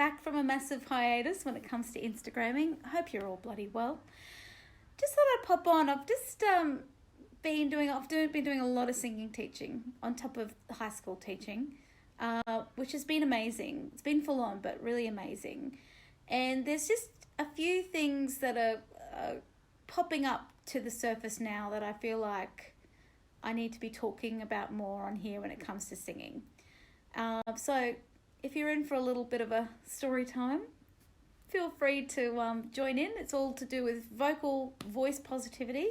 back from a massive hiatus when it comes to Instagramming. I hope you're all bloody well. Just thought I'd pop on. I've just been doing a lot of singing teaching on top of high school teaching, which has been amazing. It's been full on, but really amazing. And there's just a few things that are popping up to the surface now that I feel like I need to be talking about more on here when it comes to singing. So if you're in for a little bit of a story time, feel free to join in. It's all to do with voice positivity.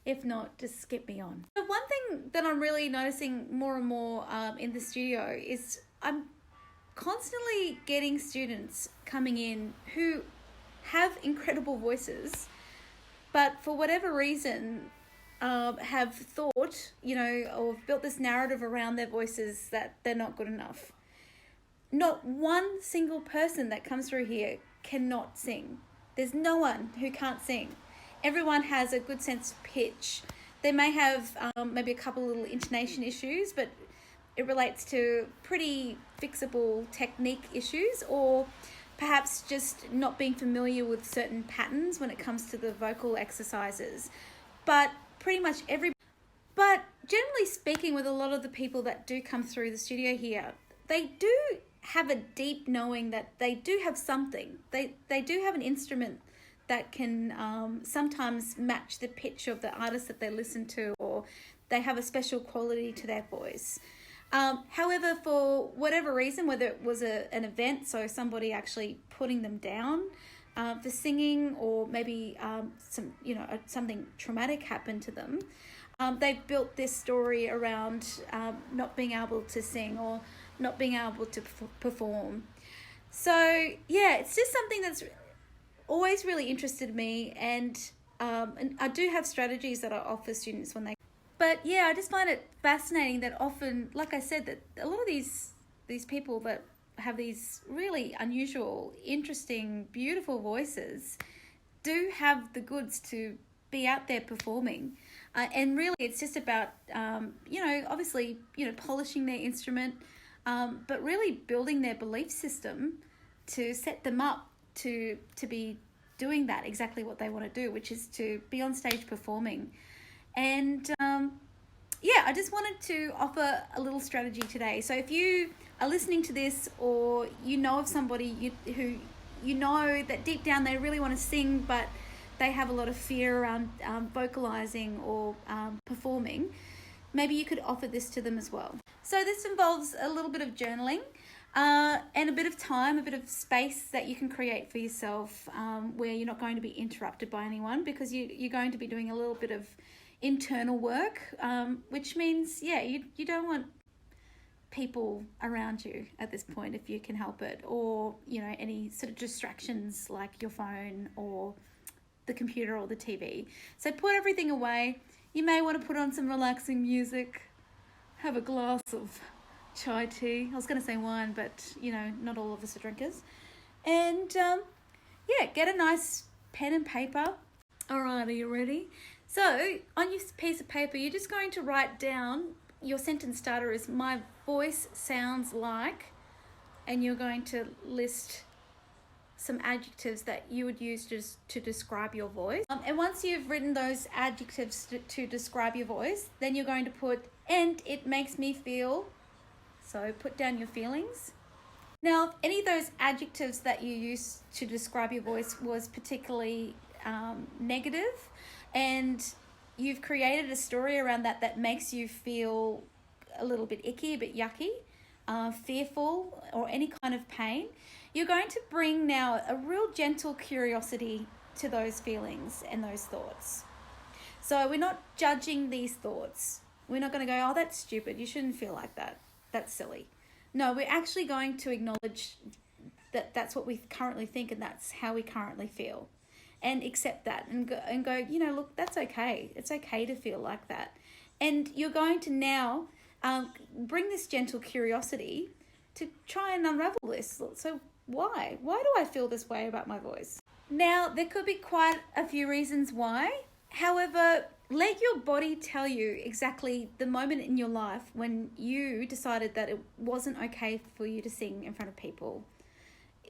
If not, just skip me on. The one thing that I'm really noticing more and more in the studio is I'm constantly getting students coming in who have incredible voices, but for whatever reason have thought, or built this narrative around their voices that they're not good enough. Not one single person that comes through here cannot sing. There's no one who can't sing. Everyone has a good sense of pitch. They may have maybe a couple little intonation issues, but it relates to pretty fixable technique issues, or perhaps just not being familiar with certain patterns when it comes to the vocal exercises. But generally speaking, with a lot of the people that do come through the studio here, they do have a deep knowing that they do have something. They do have an instrument that can sometimes match the pitch of the artist that they listen to, or they have a special quality to their voice. However, for whatever reason, whether it was an event, so somebody actually putting them down for singing, or maybe something traumatic happened to them, they've built this story around not being able to sing or not being able to perform. So yeah, it's just something that's always really interested me, and I do have strategies that I offer students when they. But yeah, I just find it fascinating that often, like I said, that a lot of these people that have these really unusual, interesting, beautiful voices do have the goods to be out there performing. And really it's just about, obviously, polishing their instrument, but really building their belief system to set them up to be doing that, exactly what they want to do, which is to be on stage performing. And I just wanted to offer a little strategy today. So if you are listening to this, or you know of somebody who you know that deep down they really want to sing, but they have a lot of fear around vocalizing or performing, maybe you could offer this to them as well. So this involves a little bit of journaling and a bit of time, a bit of space that you can create for yourself, where you're not going to be interrupted by anyone, because you're going to be doing a little bit of internal work, which means, you don't want people around you at this point if you can help it, or any sort of distractions like your phone or the computer or the TV. So put everything away. You may want to put on some relaxing music, have a glass of chai tea. I was going to say wine, but not all of us are drinkers. And get a nice pen and paper. All right, are you ready? So on your piece of paper, you're just going to write down, your sentence starter is "my voice sounds like," and you're going to list some adjectives that you would use to describe your voice. And once you've written those adjectives to describe your voice, then you're going to put, "and it makes me feel," so put down your feelings. Now, if any of those adjectives that you used to describe your voice was particularly negative, and you've created a story around that makes you feel a little bit icky, a bit yucky, fearful, or any kind of pain, you're going to bring now a real gentle curiosity to those feelings and those thoughts. So we're not judging these thoughts. We're not going to go, "Oh, that's stupid. You shouldn't feel like that. That's silly." No, we're actually going to acknowledge that that's what we currently think, and that's how we currently feel. And accept that and go, look, that's okay. It's okay to feel like that. And you're going to now bring this gentle curiosity to try and unravel this. So why? Why do I feel this way about my voice? Now, there could be quite a few reasons why. However, let your body tell you exactly the moment in your life when you decided that it wasn't okay for you to sing in front of people.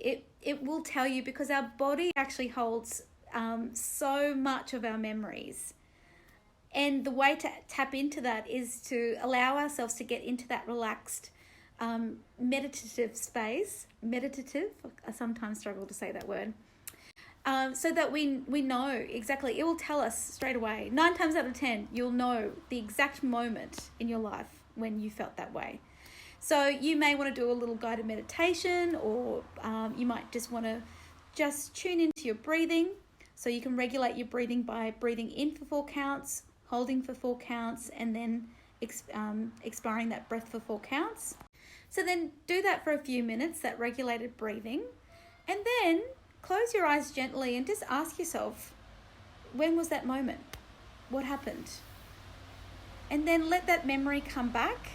it will tell you, because our body actually holds so much of our memories. And the way to tap into that is to allow ourselves to get into that relaxed, meditative space. Meditative, I sometimes struggle to say that word. So that we know exactly, it will tell us straight away. 9 times out of 10, you'll know the exact moment in your life when you felt that way. So you may want to do a little guided meditation, or you might just want to just tune into your breathing. So you can regulate your breathing by breathing in for 4 counts, holding for 4 counts, and then expiring that breath for 4 counts. So then do that for a few minutes, that regulated breathing, and then close your eyes gently and just ask yourself, when was that moment? What happened? And then let that memory come back,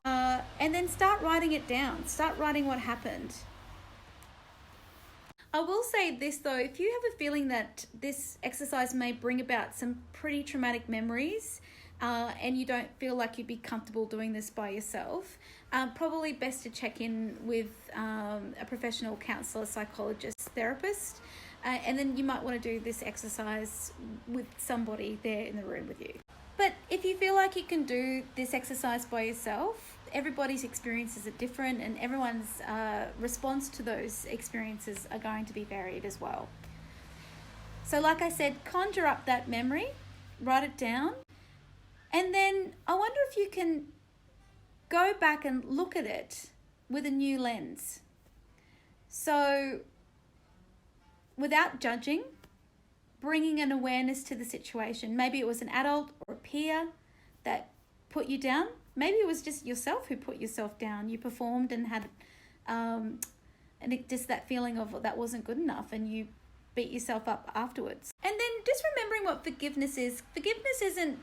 and then start writing it down. Start writing what happened. I will say this though, if you have a feeling that this exercise may bring about some pretty traumatic memories, and you don't feel like you'd be comfortable doing this by yourself, probably best to check in with a professional counsellor, psychologist, therapist, and then you might want to do this exercise with somebody there in the room with you. But if you feel like you can do this exercise by yourself, everybody's experiences are different, and everyone's response to those experiences are going to be varied as well. So like I said, conjure up that memory, write it down, and then I wonder if you can go back and look at it with a new lens. So without judging, bringing an awareness to the situation. Maybe it was an adult or a peer that put you down. Maybe it was just yourself who put yourself down. You performed and had just that feeling of that wasn't good enough, and you beat yourself up afterwards. And then just remembering what forgiveness is. Forgiveness isn't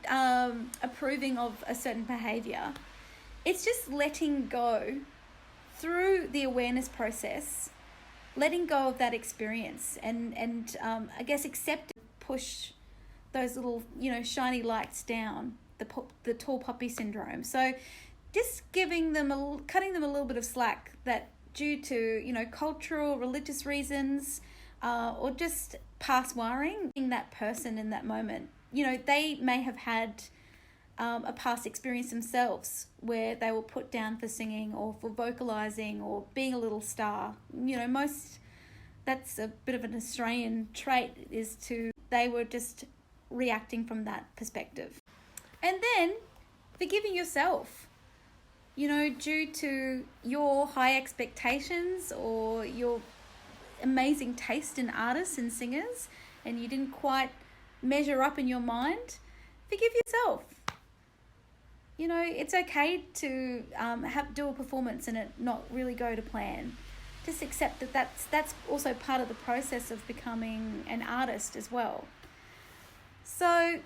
approving of a certain behavior. It's just letting go through the awareness process, letting go of that experience, and I guess accept, push those little, shiny lights down, the tall poppy syndrome. So just cutting them a little bit of slack, that due to, cultural, religious reasons, or just past wiring, that person in that moment, they may have had a past experience themselves where they were put down for singing or for vocalizing or being a little star. That's a bit of an Australian trait, they were just reacting from that perspective. And then forgiving yourself, due to your high expectations or your amazing taste in artists and singers, and you didn't quite measure up in your mind. Forgive yourself. It's okay to do a performance and it not really go to plan. Just accept that that's also part of the process of becoming an artist as well. So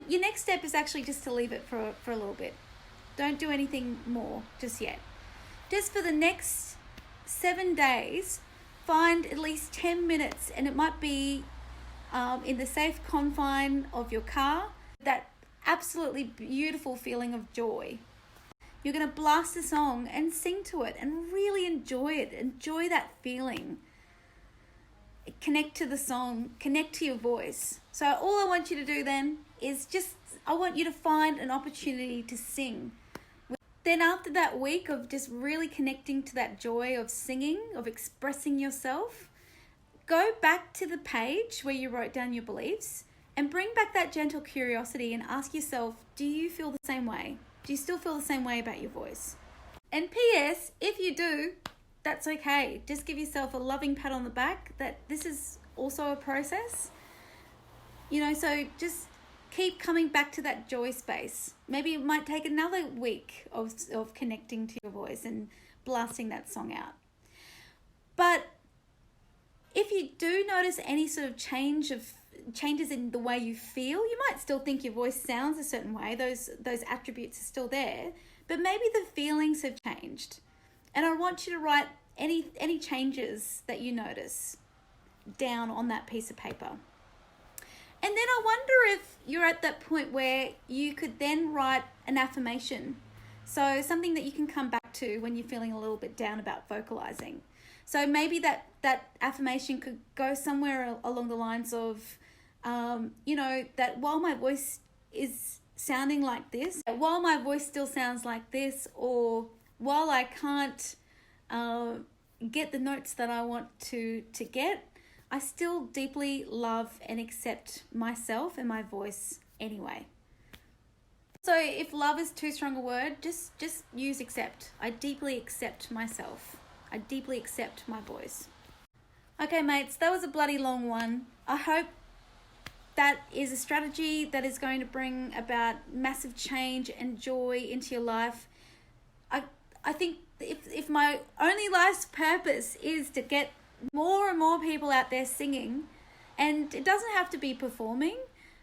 your next step is actually just to leave it for a little bit. Don't do anything more just yet. Just for the next 7 days, find at least 10 minutes, and it might be in the safe confine of your car, that absolutely beautiful feeling of joy. You're going to blast the song and sing to it and really enjoy it. Enjoy that feeling. Connect to the song, connect to your voice. So all I want you to do then is I want you to find an opportunity to sing. Then after that week of just really connecting to that joy of singing, of expressing yourself, go back to the page where you wrote down your beliefs and bring back that gentle curiosity and ask yourself, do you feel the same way? Do you still feel the same way about your voice? And P.S., if you do, that's okay. Just give yourself a loving pat on the back that this is also a process. So just keep coming back to that joy space. Maybe it might take another week of connecting to your voice and blasting that song out. But if you do notice any sort of changes in the way you feel, you might still think your voice sounds a certain way. Those attributes are still there, but maybe the feelings have changed. And I want you to write any changes that you notice down on that piece of paper. And then I wonder if you're at that point where you could then write an affirmation. So something that you can come back like to when you're feeling a little bit down about vocalizing. So maybe that affirmation could go somewhere along the lines of, that while my voice is sounding like this, while my voice still sounds like this, or while I can't get the notes that I want to get, I still deeply love and accept myself and my voice anyway. So if love is too strong a word, just use accept. I deeply accept myself. I deeply accept my voice. Okay, mates, that was a bloody long one. I hope that is a strategy that is going to bring about massive change and joy into your life. I think if my only life's purpose is to get more and more people out there singing, and it doesn't have to be performing,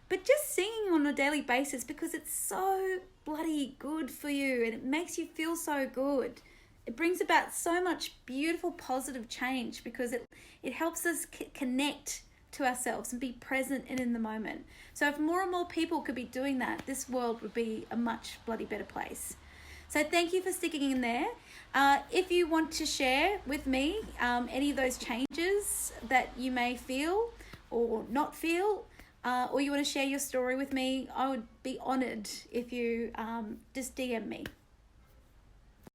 but just singing on a daily basis, because it's so bloody good for you and it makes you feel so good. It brings about so much beautiful positive change because it helps us connect to ourselves and be present and in the moment. So if more and more people could be doing that, this world would be a much bloody better place. So thank you for sticking in there. If you want to share with me any of those changes that you may feel or not feel, or you want to share your story with me, I would be honored if you just DM me.